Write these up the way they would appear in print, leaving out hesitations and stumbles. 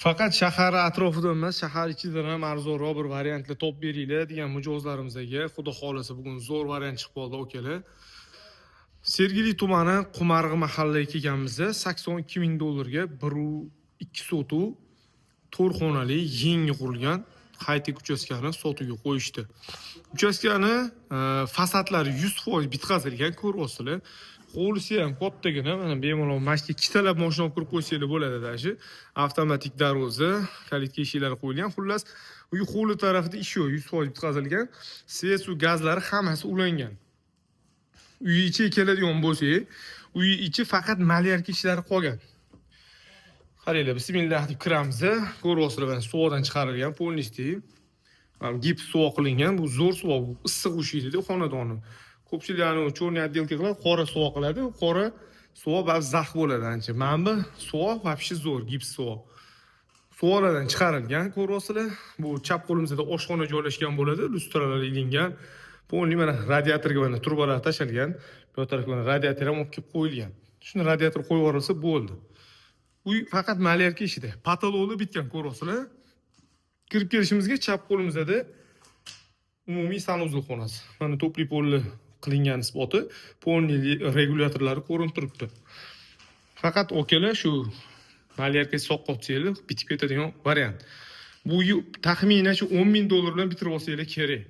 Faqat shahar atrofida emas, shahar ichidan ham arzonroq bir variantni top beringlar degan mijozlarimizga, xudo xolasa bugun zo'r variant chiqib qoldi akalar. Sergeli tumani Qumarg'i mahallaga kelganmiz. $82,000 ga 1.2 sotuv 4 xonali yangi qurilgan high-tech uchastkani sotuvga qo'yishdi. Uchastkani fasadlari 100% bitkazilgan, ko'ryapsizlar. Hovlisi ham kattagina, mana bemalol mashina ikkitalab mashina olib kirib qo'ysanglar bo'ladi dashi. Avtomatik daroza, kalitka eshiklari qo'yilgan. Xullas, uy hovli tarafida ish yo'q, 100% bitkazilgan. Svet suv gazlari hammasi ulangan. Uy ichi keladigan bo'lsak, uy ichi faqat malyarka ishlari qolgan. Qaranglar, bismillah deb kiramiz. Ko'ryapsizlar, mana suvdan chiqarilgan polnistiy. Gips suv qilingan, bu zo'r suv, issiq ushlaydi xonadonni. Ko'pchilik cho'rni отделка qiladi, qora suv qiladi. Qora suv ba'zi zax bo'ladi ancha. Mana bu suv вообще zo'r, gips suv. Suvlardan chiqarilgan, ko'ryapsizlar. Bu chap qo'limizda oshxona joylashgan bo'ladi, lustralar ilingan. Polni mana radiatorga mana trubalar tashlangan. Bu tarafga mana radiator ham olib kelib qo'yilgan. Shuni radiator qo'yib yuborilsa bo'ldi. Uy faqat malyarka ishida. Patologlar bitgan, ko'ryapsizlar. Kirib kelishimizga chap qo'limizda umumiy sanuzul xonasi. Mana to'pli polli qilingan isboti, polni regulyatorlari ko'rinib turibdi. Faqat okalar shu malyarka soqqotsanglar bitib ketadigan variant. Bu taxminan shu $10,000 bilan bitirib olsanglar kerak.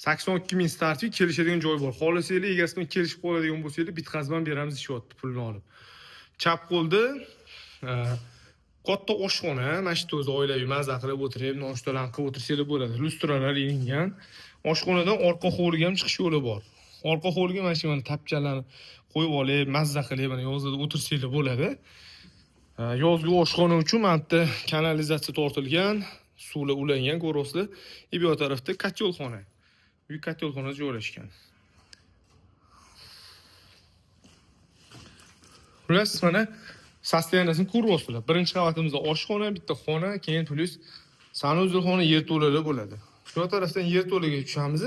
82,000 startga kelishadigan joy bor. Xohlasanglar egasidan kelishib qoladigan bo'lsanglar bitkazman beramiz deyapti pulni olib. Chap qo'lda katta oshxona, mana shu o'zi oilaviy mazza qilib o'tirib, noshtalarni qilib o'tirsanglar bo'ladi. Lustralar ilingan. Oshxonadan orqa hovliga ham chiqish yo'li bor. Orqa hovliga mana shu tapchalarni qo'yib olib, mazza qilib, mana yozda o'tirsanglar bo'ladi. Yozgi oshxona uchun mana bu kanalizatsiya tortilgan, suvlar ulangan, ko'ryapsizlar. Bu tarafda kotyolxona. Uy kotyolxona joylashgan. Xullas, mana sostoyaniyasini ko'ryapsizlar. Birinchi qavatimizda oshxona, bitta xona, keyin plus sanuzul xona, yerto'lalar bo'ladi. Shu tarafdan yerto'laga tushamiz.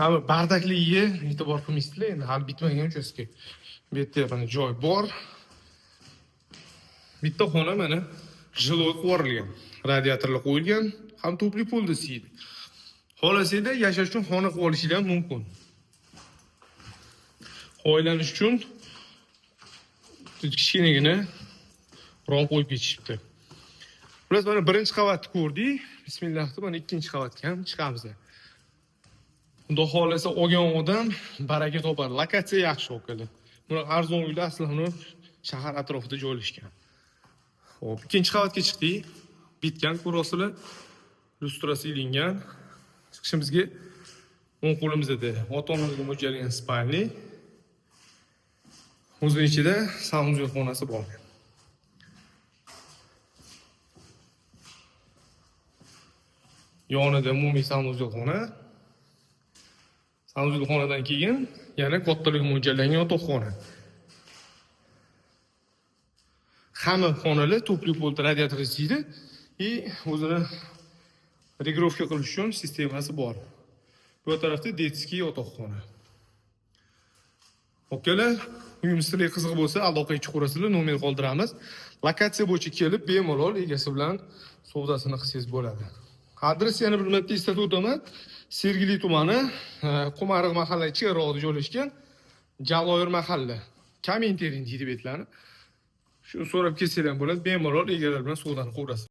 Mana bardakligiga e'tibor qilmaysizlar, endi hali bitmagan uchastka. Bu yerda mana joy bor. Bitta xona mana jiloy qo'rilgan, radiatorlar qo'yilgan, ham to'pli polda siydi. Xohlasanglar yashash uchun xona qilib olishinglar ham mumkin. Oylanish uchun kichkinagina rom qo'yib ketishibdi. Biz mana birinchi qavatni ko'rdik. Bismillah deb mana ikkinchi qavatga ham chiqamiz. Xudo xolasa olgan odam baraka topar. Lokatsiya yaxshi o'qildi. Buni arzon uylar aslida shahar atrofida joylashgan. Xo'p, ikkinchi qavatga chiqdik. Bitgan, ko'ryapsizlar. Lustrasi ilingan. Chiqishimizga o'ng qo'limizda ota-onamizga mo'ljallangan spalni. O'zi ichida sanuzul xonasi bor. Yonida umumiy sanuzul xona. Sanuzul xonadan keyin yana kattalik mo'ljallangan yotoqxona. Hamma xonalar to'pli polda radiator ichida o'zini regrovka qilish uchun sistemasi bor. Bu tarafda detskiy yotoqxona. Okalar, uyimiz sizlarga qiziq bo'lsa, aloqaga chiqarasizlar, nomer qoldiramiz. Lokatsiya bo'yicha kelib, bemalol egasi bilan savdosini qilsangiz bo'ladi. Adres yana bir marta eslatib o'taman. Sergeli tumani, Qumarg'i mahalla ichkarog'ida joylashgan Jaloir mahalla. Kommentering deydi betlarni. Shuni so'rab kelsanglar bo'ladi, bemalol egalar bilan savdoni qilasiz.